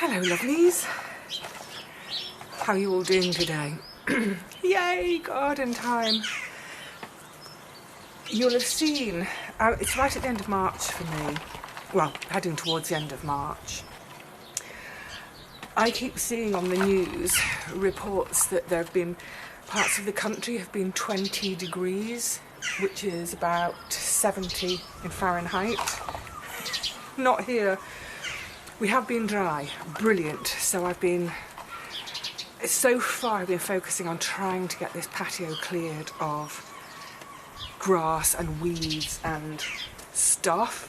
Hello lovelies, how are you all doing today? Yay, garden time. You'll have seen, it's right at the end of March for me, well, heading towards the end of March. I keep seeing on the news reports that there have been parts of the country have been 20 degrees, which is about 70 in Fahrenheit. Not here. We have been dry, brilliant. So far I've been focusing on trying to get this patio cleared of grass and weeds and stuff.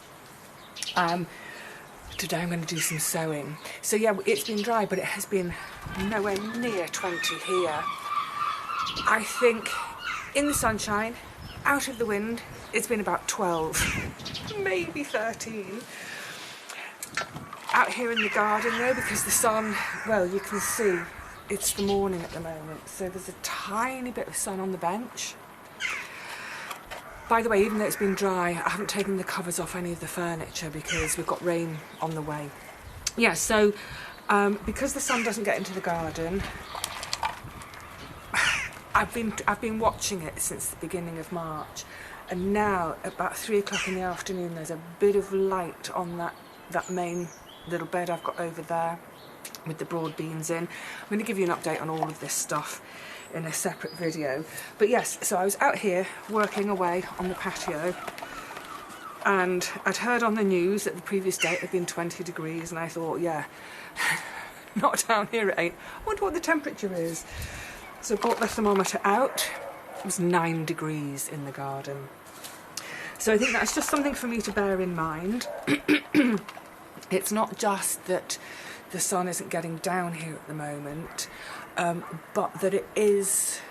Today I'm going to do some sowing. So yeah, it's been dry, but it has been nowhere near 20 here. I think in the sunshine, out of the wind, it's been about 12, maybe 13. Out here in the garden though, because the sun, well, you can see it's the morning at the moment, so there's a tiny bit of sun on the bench. By the way, even though it's been dry, I haven't taken the covers off any of the furniture because we've got rain on the way. Yeah, so because the sun doesn't get into the garden, I've been watching it since the beginning of March, and now about 3 o'clock in the afternoon there's a bit of light on that main little bed I've got over there with the broad beans in. I'm going to give you an update on all of this stuff in a separate video. But yes, so I was out here working away on the patio, and I'd heard on the news that the previous day it had been 20 degrees, and I thought, yeah, not down here it ain't. I wonder what the temperature is. So I brought the thermometer out. It was 9 degrees in the garden. So I think that's just something for me to bear in mind. It's not just that the sun isn't getting down here at the moment, but that it is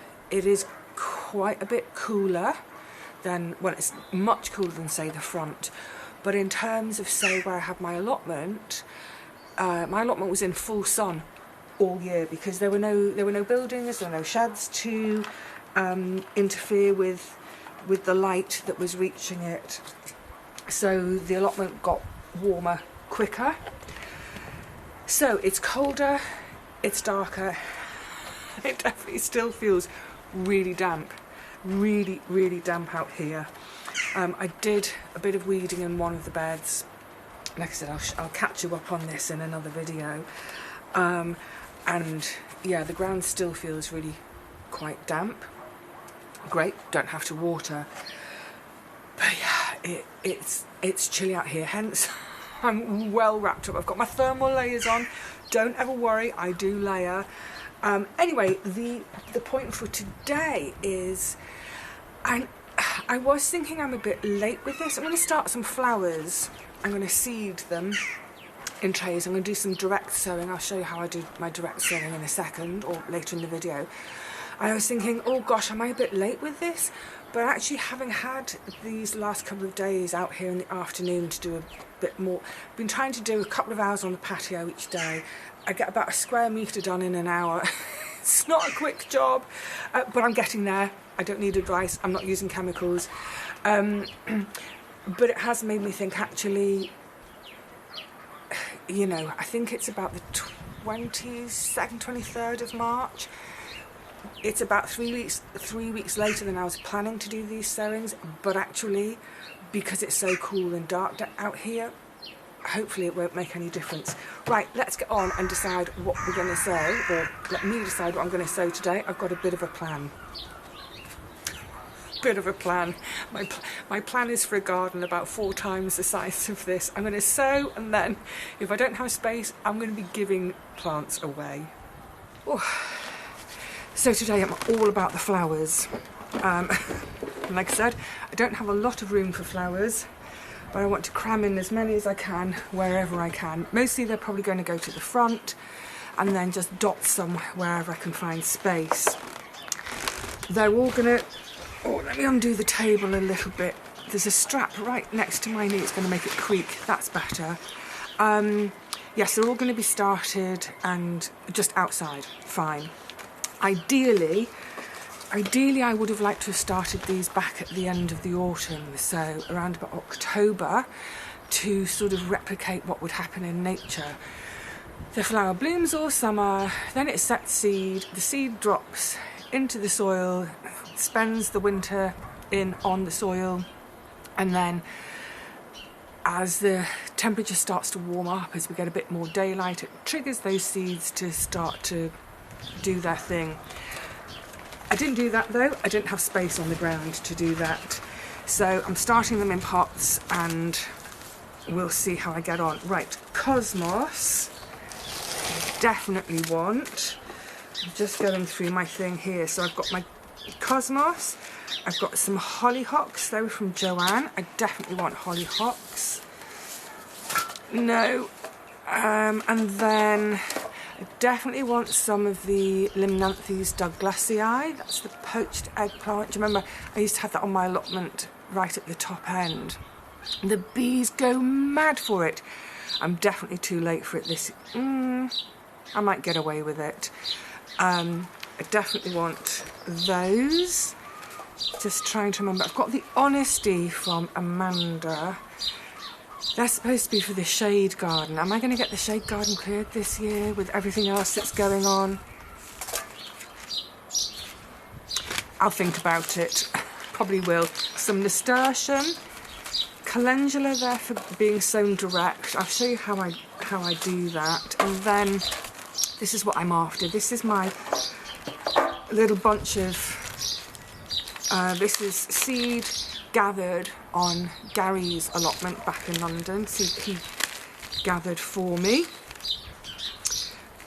quite a bit cooler than, well, it's much cooler than, say, the front. But in terms of, say, where I had my allotment was in full sun all year because there were no buildings, there were no sheds to interfere with the light that was reaching it. So the allotment got warmer quicker. So it's colder, it's darker, it definitely still feels really damp, really damp out here. I did a bit of weeding in one of the beds. Like I said, I'll catch you up on this in another video. And yeah, the ground still feels really quite damp. Great, don't have to water. But yeah, it's chilly out here, hence I'm well wrapped up. I've got my thermal layers on. Don't ever worry, I do layer. Anyway, the point for today is, I was thinking I'm a bit late with this. I'm going to start some flowers. I'm going to seed them in trays. I'm going to do some direct sowing. I'll show you how I do my direct sowing in a second, or later in the video. I was thinking, oh gosh, am I a bit late with this? But actually, having had these last couple of days out here in the afternoon to do a bit more, I've been trying to do a couple of hours on the patio each day. I get about a square metre done in an hour. It's not a quick job, but I'm getting there. I don't need advice. I'm not using chemicals. But it has made me think, actually, you know, I think it's about the 22nd, 23rd of March. It's about 3 weeks later than I was planning to do these sowings, but actually, because it's so cool and dark out here, hopefully it won't make any difference. Right, let's get on and decide what we're going to sow, or let me decide what I'm going to sow today. I've got a bit of a plan. My plan is for a garden about 4 times the size of this. I'm going to sow, and then if I don't have space, I'm going to be giving plants away. Oh. So today I'm all about the flowers. Like I said, I don't have a lot of room for flowers, but I want to cram in as many as I can wherever I can. Mostly they're probably going to go to the front, and then just dot some wherever I can find space. They're all going to... Oh, let me undo the table a little bit. There's a strap right next to my knee. It's going to make it creak. That's better. Yes, they're all going to be started and just outside. Fine. Ideally, I would have liked to have started these back at the end of the autumn, so around about October, to sort of replicate what would happen in nature. The flower blooms all summer, then it sets seed, the seed drops into the soil, spends the winter on the soil, and then as the temperature starts to warm up, as we get a bit more daylight, it triggers those seeds to start to do their thing. I didn't do that though, I didn't have space on the ground to do that. So I'm starting them in pots and we'll see how I get on. Right, cosmos, definitely want. I'm just going through my thing here. So I've got my cosmos, I've got some hollyhocks, they were from Joanne. I definitely want hollyhocks. No, and then I definitely want some of the Limnanthes Douglasii. That's the poached eggplant. Do you remember I used to have that on my allotment right at the top end? The bees go mad for it. I'm definitely too late for it this. I might get away with it. I definitely want those. Just trying to remember. I've got the Honesty from Amanda. They're supposed to be for the shade garden. Am I going to get the shade garden cleared this year with everything else that's going on? I'll think about it. Probably will. Some nasturtium, calendula there for being sown direct. I'll show you how I do that. And then this is what I'm after. This is my little bunch of. This is seed gathered on Gary's allotment back in London. So he gathered for me.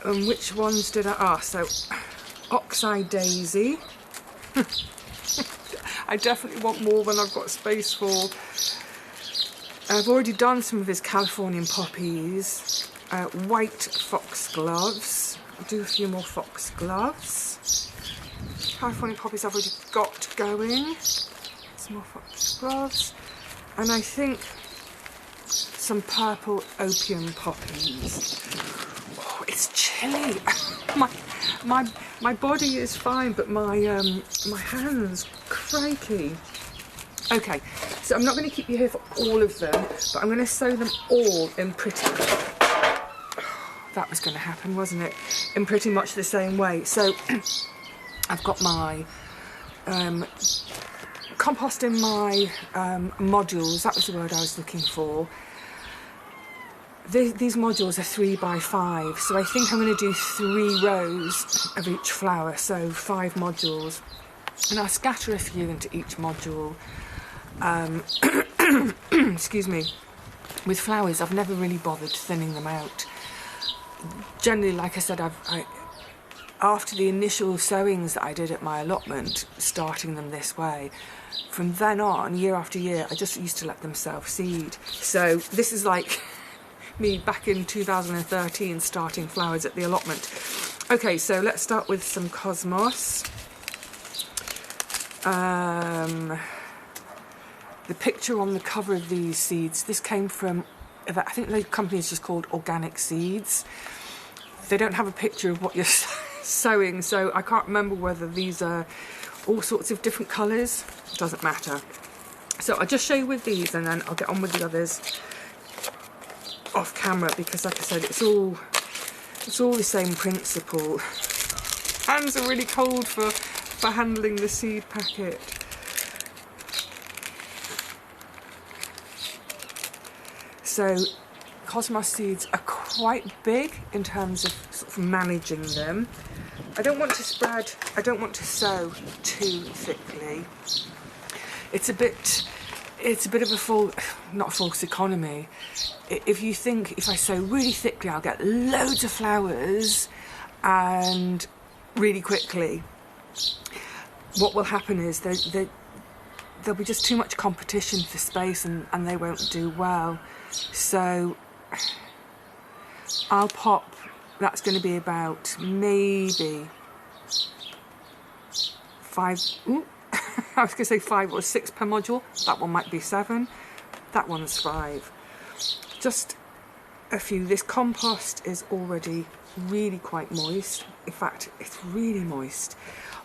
And which ones did I? So Oxeye Daisy. I definitely want more than I've got space for. I've already done some of his Californian poppies. White foxgloves. I'll do a few more foxgloves. Californian poppies I've already got going. Some more foxgloves. And I think some purple opium poppies. Oh, it's chilly. my body is fine, but my hands, crikey. Okay, so I'm not going to keep you here for all of them, but I'm going to sew them all in pretty. That was going to happen, wasn't it? In pretty much the same way. So I've got my compost in my modules. That was the word I was looking for. These modules are 3x5, so I think I'm going to do 3 rows of each flower, so 5 modules, and I'll scatter a few into each module. Excuse me. With flowers, I've never really bothered thinning them out. Generally, like I said, after the initial sowings that I did at my allotment, starting them this way, from then on, year after year, I just used to let them self-seed. So this is like me back in 2013 starting flowers at the allotment. Okay, so let's start with some cosmos. The picture on the cover of these seeds, this came from, I think the company is just called Organic Seeds. They don't have a picture of what you're sowing, so I can't remember whether these are all sorts of different colours. It doesn't matter. So I'll just show you with these and then I'll get on with the others off camera, because like I said, it's all the same principle. Hands are really cold for handling the seed packet. So cosmos seeds are quite big in terms of sort of managing them. I don't want to sow too thickly. It's a bit of a not false economy. If you think if I sow really thickly, I'll get loads of flowers and really quickly. What will happen is there'll be just too much competition for space and they won't do well. So I'll pop, that's going to be about maybe 5, I was going to say 5 or 6 per module. That one might be 7. That one's 5. Just a few. This compost is already really quite moist. In fact, it's really moist.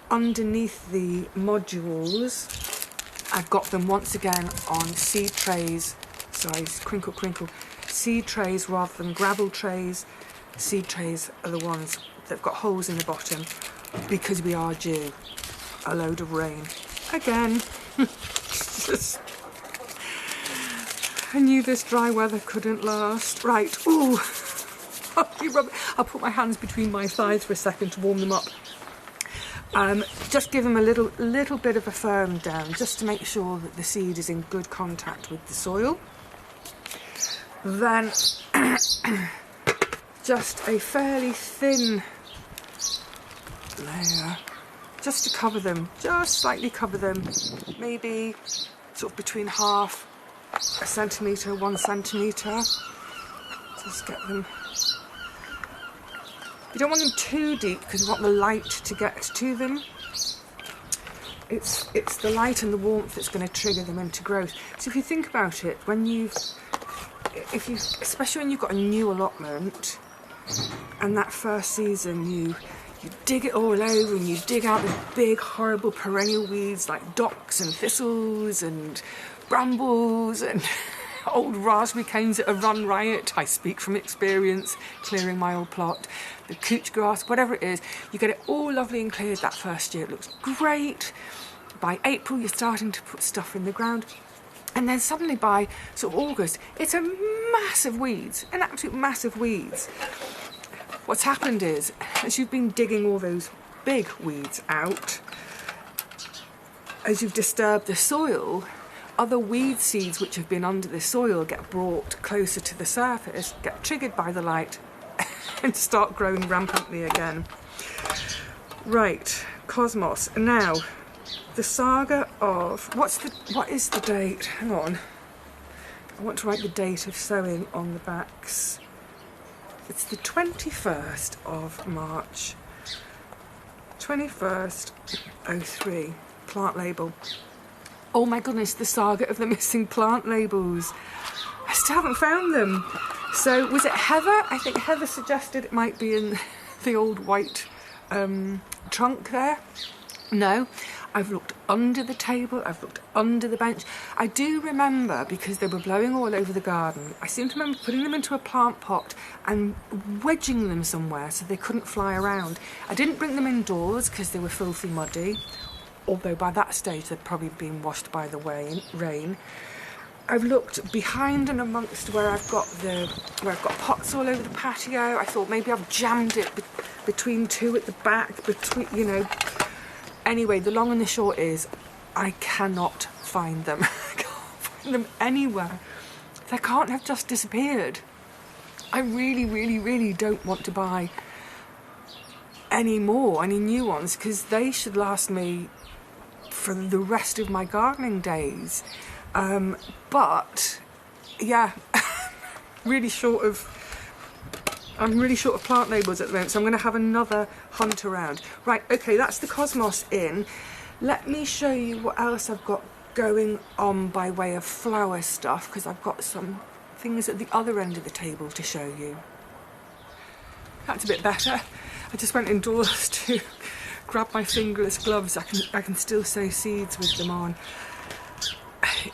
Underneath the modules, I've got them once again on seed trays. Sorry, crinkle, seed trays rather than gravel trays. seed trays are the ones that've got holes in the bottom because we are due a load of rain. Again, I knew this dry weather couldn't last. Right, ooh, I'll put my hands between my thighs for a second to warm them up. Just give them a little bit of a firm down, just to make sure that the seed is in good contact with the soil. Then just a fairly thin layer, just to cover them, just slightly cover them, maybe sort of between half a centimetre, 1 centimetre. Just get them. You don't want them too deep because you want the light to get to them. It's the light and the warmth that's going to trigger them into growth. So if you think about it, especially when you've got a new allotment, and that first season you dig it all over and you dig out the big horrible perennial weeds like docks and thistles and brambles and old raspberry canes that have run riot. I speak from experience, clearing my old plot. The couch grass, whatever it is, you get it all lovely and cleared that first year. It looks great. By April, you're starting to put stuff in the ground. And then suddenly by sort of August, it's a massive weeds, an absolute massive weeds. What's happened is, as you've been digging all those big weeds out, as you've disturbed the soil, other weed seeds which have been under the soil get brought closer to the surface, get triggered by the light, and start growing rampantly again. Right, Cosmos. Now, the saga of... what is the date? Hang on. I want to write the date of sowing on the backs. It's the 21st of March. 21st, 03. Plant label. Oh my goodness, the saga of the missing plant labels. I still haven't found them. So was it Heather? I think Heather suggested it might be in the old white trunk there. No, I've looked under the table, I've looked under the bench. I do remember, because they were blowing all over the garden, I seem to remember putting them into a plant pot and wedging them somewhere so they couldn't fly around. I didn't bring them indoors because they were filthy muddy, although by that stage they'd probably been washed by the rain. I've looked behind and amongst where I've got pots all over the patio. I thought maybe I've jammed it between two at the back, you know. Anyway, the long and the short is, I cannot find them. I can't find them anywhere. They can't have just disappeared. I really, really, really don't want to buy any new ones, because they should last me for the rest of my gardening days. But yeah, I'm really short of plant labels at the moment, so I'm going to have another hunt around. Right, okay, that's the Cosmos in. Let me show you what else I've got going on by way of flower stuff, because I've got some things at the other end of the table to show you. That's a bit better. I just went indoors to grab my fingerless gloves. I can still sow seeds with them on.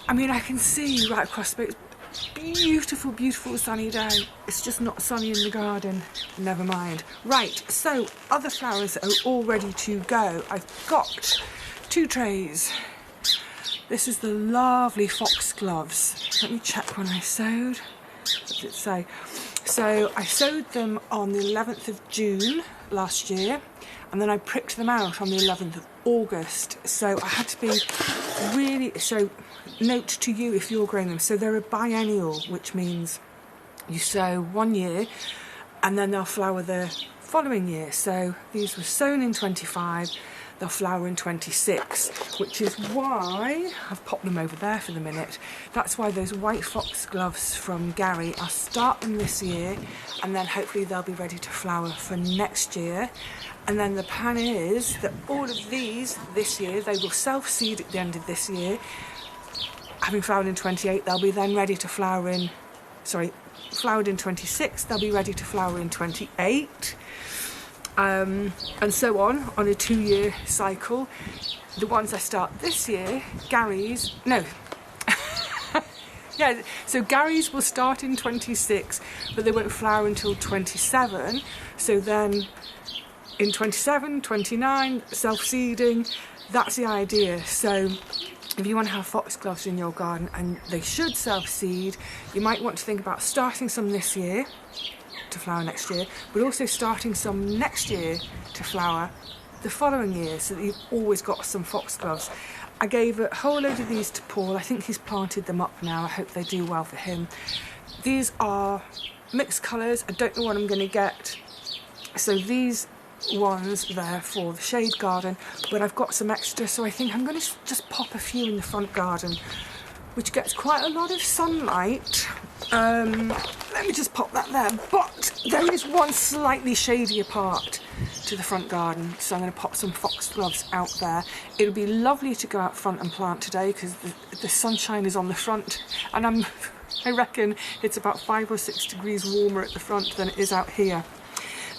I mean, I can see right across the space. Beautiful, beautiful sunny day. It's just not sunny in the garden. Never mind. Right, so other flowers are all ready to go. I've got 2 trays. This is the lovely foxgloves. Let me check when I sowed. What did it say? So I sowed them on the 11th of June last year, and then I pricked them out on the 11th of August. So I had to be really... So note to you if you're growing them. So they're a biennial, which means you sow 1 year and then they'll flower the following year. So these were sown in 25, they'll flower in 26, which is why I've popped them over there for the minute. That's why those white foxgloves from Gary, I'll start them this year, and then hopefully they'll be ready to flower for next year. And then the plan is that all of these this year, they will self-seed at the end of this year. Having flowered in 28, they'll be then ready to flower in, flowered in 26, they'll be ready to flower in 28. And so on a 2-year cycle. The ones I start this year, Gary's, no, Yeah, so Gary's will start in 26, but they won't flower until 27. So then in 27, 29, self-seeding, that's the idea. So if you want to have foxgloves in your garden, and they should self-seed, you might want to think about starting some this year to flower next year, but also starting some next year to flower the following year, so that you've always got some foxgloves. I gave a whole load of these to Paul. I think he's planted them up now. I hope they do well for him. These are mixed colours. I don't know what I'm going to get. So these ones there for the shade garden, but I've got some extra, so I think I'm going to just pop a few in the front garden, which gets quite a lot of sunlight. Let me just pop that there. But there is one slightly shadier part to the front garden, so I'm going to pop some foxgloves out there. It'll be lovely to go out front and plant today because the sunshine is on the front, and I reckon it's about 5 or 6 degrees warmer at the front than it is out here.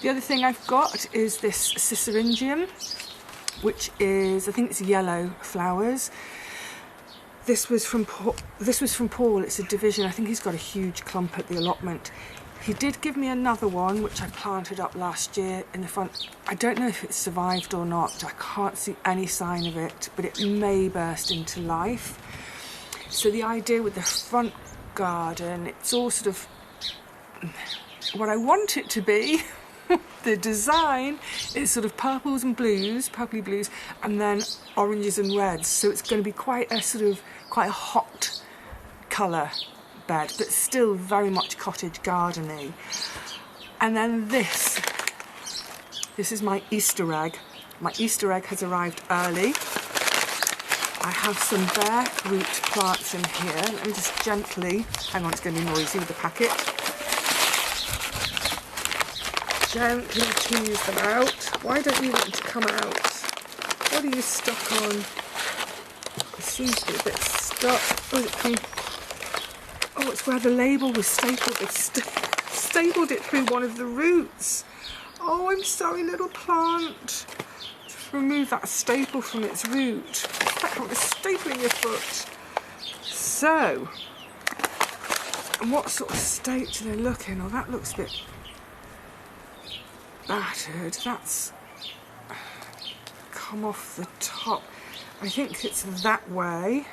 The other thing I've got is this Cicerangium, which is, I think it's yellow flowers. This was from Paul. It's a division. I think he's got a huge clump at the allotment. He did give me another one, which I planted up last year in the front. I don't know if it's survived or not. I can't see any sign of it, but it may burst into life. So the idea with the front garden, it's all sort of what I want it to be. The design is sort of purples and blues, purpley blues, and then oranges and reds. So it's going to be quite a hot colour bed, but still very much cottage garden-y. And then this is my Easter egg. My Easter egg has arrived early. I have some bare root plants in here. Let me just gently, hang on, it's going to be noisy with the packet. Gently tease them out. Why don't you want them to come out? What are you stuck on? It seems to be a bit stuck. Oh, it's where the label was stapled. They've stapled it through one of the roots. Oh, I'm sorry, little plant. Just remove that staple from its root. It's like having a staple in your foot. So, and what sort of state do they look in? Oh, that looks a bit battered. That's come off the top. I think it's that way.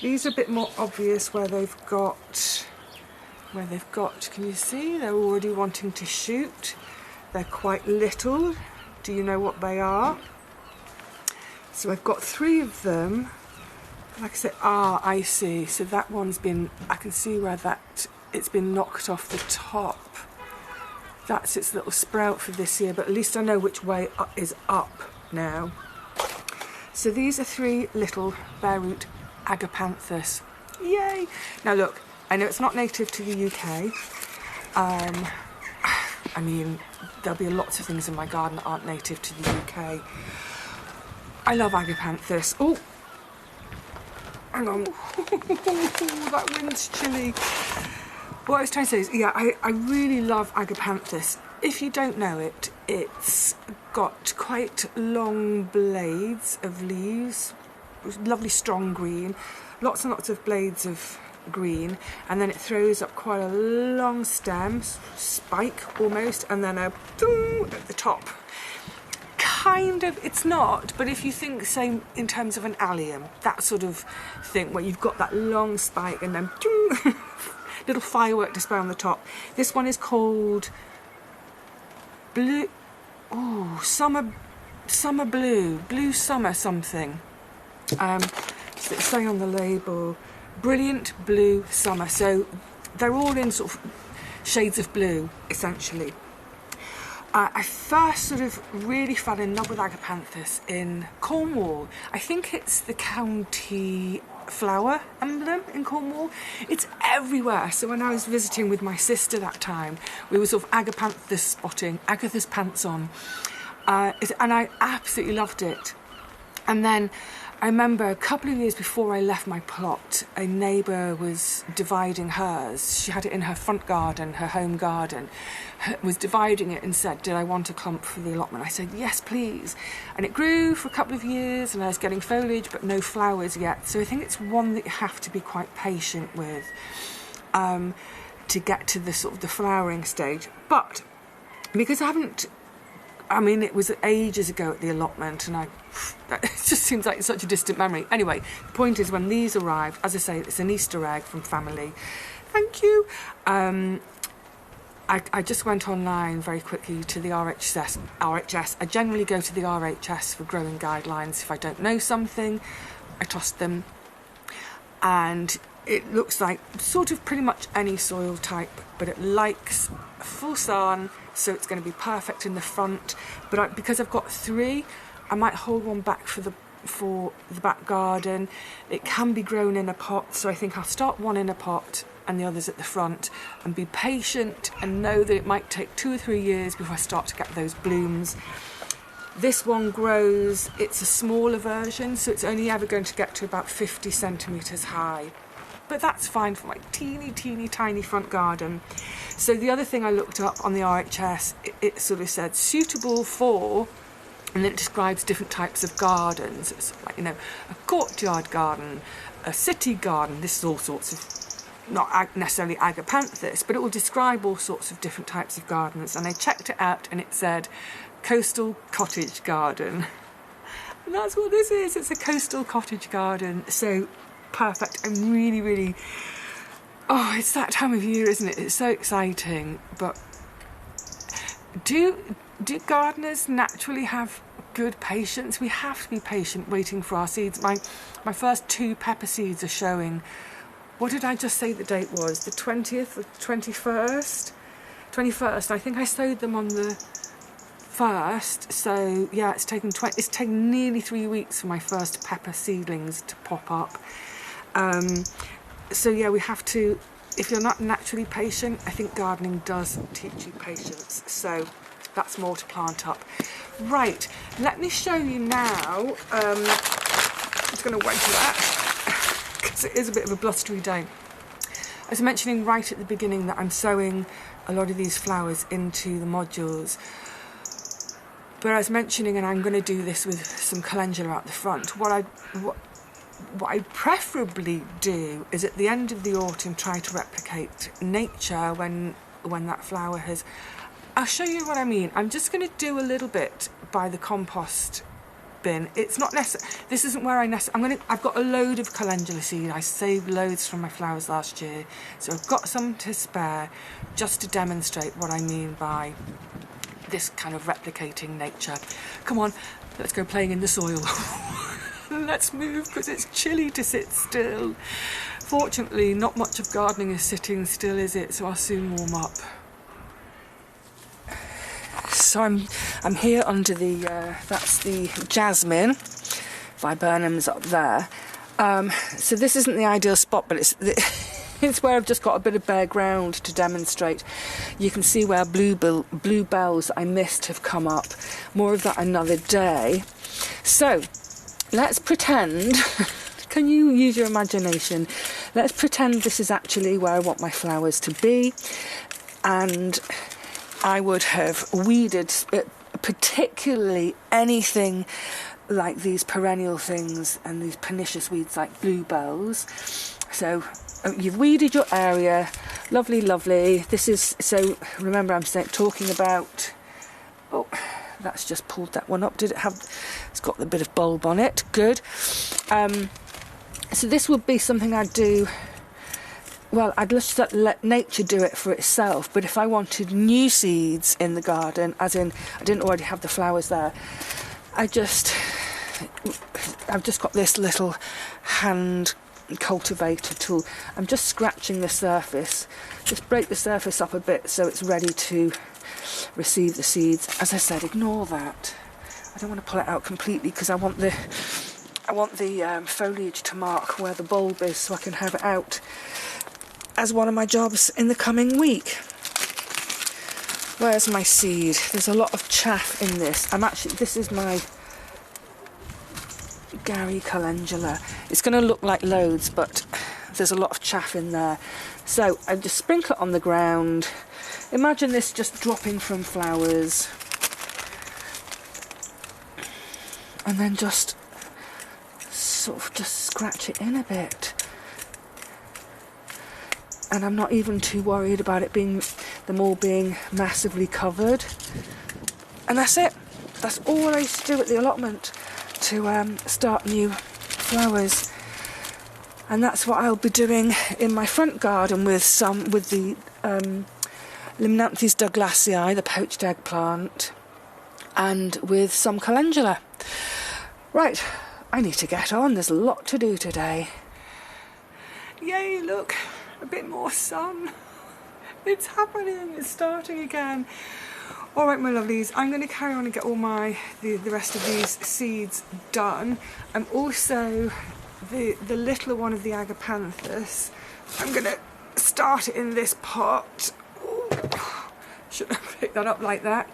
These are a bit more obvious where they've got, can you see? They're already wanting to shoot. They're quite little. Do you know what they are? So I've got 3 of them. Like I said, I see. So that one's been, I can see where it's been knocked off the top. That's its little sprout for this year, but at least I know which way up is up now. So these are 3 little bare root agapanthus. Yay! Now look, I know it's not native to the UK. I mean, there'll be lots of things in my garden that aren't native to the UK. I love agapanthus. Oh, hang on. That wind's chilly. What I was trying to say is, yeah, I really love agapanthus. If you don't know it, it's got quite long blades of leaves, lovely strong green, lots and lots of blades of green, and then it throws up quite a long stem, spike almost, and then a boom at the top. Kind of, it's not, but if you think, say, in terms of an allium, that sort of thing, where you've got that long spike and then little firework display on the top. This one is called blue, summer blue summer something. So it's saying on the label, brilliant blue summer. So they're all in sort of shades of blue, essentially. I first sort of really fell in love with agapanthus in Cornwall. I think it's the county flower emblem in Cornwall. It's everywhere. So when I was visiting with my sister that time, we were sort of agapanthus spotting, agathis pants on, and I absolutely loved it. And then I remember a couple of years before I left my plot, a neighbour was dividing hers. She had it in her front garden, her home garden, was dividing it and said, did I want a clump for the allotment? I said, yes, please. And it grew for a couple of years and I was getting foliage but no flowers yet. So I think it's one that you have to be quite patient with to get to the sort of the flowering stage. But because it was ages ago at the allotment, and it just seems like such a distant memory. Anyway, the point is, when these arrived, as I say, it's an Easter egg from family. Thank you. I just went online very quickly to the RHS. I generally go to the RHS for growing guidelines. If I don't know something, I toss them. And it looks like sort of pretty much any soil type, but it likes full sun, so it's going to be perfect in the front. But because I've got 3, I might hold one back for the back garden. It can be grown in a pot, so I think I'll start one in a pot and the others at the front, and be patient and know that it might take 2 or 3 years before I start to get those blooms. This one grows, it's a smaller version, so it's only ever going to get to about 50 centimetres high. But that's fine for my teeny tiny front garden. So the other thing I looked up on the RHS, it sort of said suitable for, and then it describes different types of gardens. It's like, a courtyard garden, a city garden. This is all sorts of, not necessarily agapanthus, but it will describe all sorts of different types of gardens. And I checked it out and it said coastal cottage garden. And that's what this is. It's a coastal cottage garden. So perfect. I'm really, it's that time of year, isn't it? It's so exciting. But do gardeners naturally have good patience? We have to be patient waiting for our seeds. My first 2 pepper seeds are showing. What did I just say the date was? The 20th or 21st? 21st. I think I sowed them on the 1st. So yeah, it's taken nearly 3 weeks for my first pepper seedlings to pop up. So yeah, we have to, if you're not naturally patient, I think gardening does teach you patience. So that's more to plant up. Right, let me show you now. I'm just going to wait for that because it is a bit of a blustery day. I was mentioning right at the beginning that I'm sowing a lot of these flowers into the modules. But I was mentioning, and I'm going to do this with some calendula out the front, what I preferably do is at the end of the autumn try to replicate nature when that flower has... I'll show you what I mean. I'm just going to do a little bit by the compost bin. It's not necessary. This isn't where I've got a load of calendula seed. I saved loads from my flowers last year, so I've got some to spare just to demonstrate what I mean by this kind of replicating nature. Come on, let's go playing in the soil. Let's move because it's chilly to sit still. Fortunately, not much of gardening is sitting still, is it? So I'll soon warm up. So I'm here under the that's the jasmine, viburnums up there. So this isn't the ideal spot, but it's where I've just got a bit of bare ground to demonstrate. You can see where bluebells I missed have come up. More of that another day. So let's pretend, can you use your imagination? Let's pretend this is actually where I want my flowers to be, and I would have weeded particularly anything like these perennial things and these pernicious weeds like bluebells. So you've weeded your area, lovely. This is, so remember I'm talking about, oh, that's just pulled that one up. Did it have, it's got the bit of bulb on it, good. So this would be something I'd do, well, I'd just let nature do it for itself, but if I wanted new seeds in the garden, as in I didn't already have the flowers there, I've just got this little hand cultivator tool. I'm just scratching the surface, just break the surface up a bit so it's ready to receive the seeds. As I said, ignore that. I don't want to pull it out completely because I want the foliage to mark where the bulb is so I can have it out as one of my jobs in the coming week. Where's my seed? There's a lot of chaff in this. This is my Gary calendula. It's going to look like loads, but there's a lot of chaff in there. So I just sprinkle it on the ground. Imagine this just dropping from flowers. And then just sort of just scratch it in a bit. And I'm not even too worried about it being, them all being massively covered. And that's it. That's all I used to do at the allotment to start new flowers. And that's what I'll be doing in my front garden with the Limnanthes douglasii, the poached eggplant, and with some calendula. Right, I need to get on. There's a lot to do today. Yay, look, a bit more sun. It's happening, it's starting again. All right, my lovelies, I'm going to carry on and get all the rest of these seeds done. I'm also, the littler one of the agapanthus, I'm going to start it in this pot. Ooh, shouldn't have picked that up like that.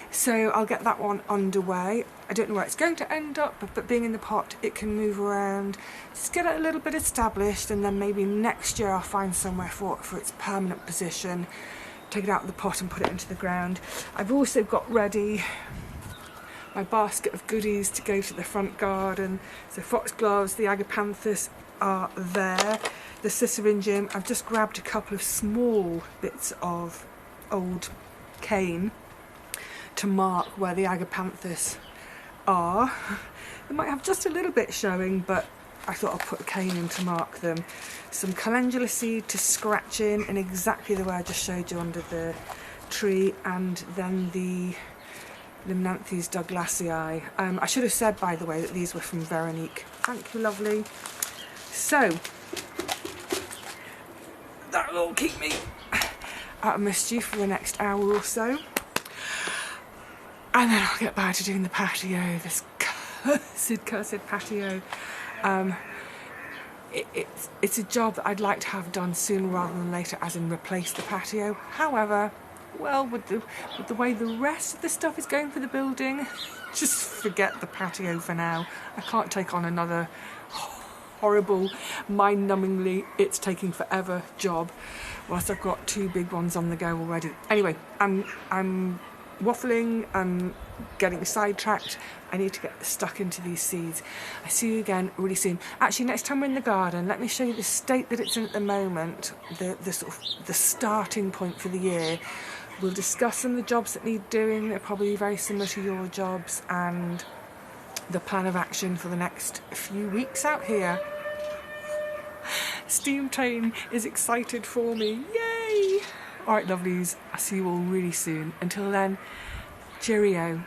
So I'll get that one underway. I don't know where it's going to end up, but being in the pot, it can move around. Just get it a little bit established, and then maybe next year I'll find somewhere for its permanent position. Take it out of the pot and put it into the ground. I've also got ready my basket of goodies to go to the front garden. So foxgloves, the agapanthus are there. The syringium, I've just grabbed a couple of small bits of old cane to mark where the agapanthus are. They might have just a little bit showing, but I thought I'll put a cane in to mark them. Some calendula seed to scratch in exactly the way I just showed you under the tree, and then the Limnanthes douglasii. I should have said, by the way, that these were from Veronique. Thank you, lovely. So that'll all keep me out of mischief for the next hour or so. And then I'll get back to doing the patio, this cursed patio. It's a job that I'd like to have done sooner rather than later, as in replace the patio. However, well, with the way the rest of the stuff is going for the building, just forget the patio for now. I can't take on another horrible, mind-numbingly, it's taking forever job, whilst I've got two big ones on the go already. Anyway, I'm waffling, I'm getting sidetracked. I need to get stuck into these seeds. I see you again really soon. Actually, next time we're in the garden, let me show you the state that it's in at the moment, the sort of the starting point for the year. We'll discuss some of the jobs that need doing. They're probably very similar to your jobs, and the plan of action for the next few weeks out here. Steam train is excited for me. Yay! All right, lovelies, I'll see you all really soon. Until then, cheerio.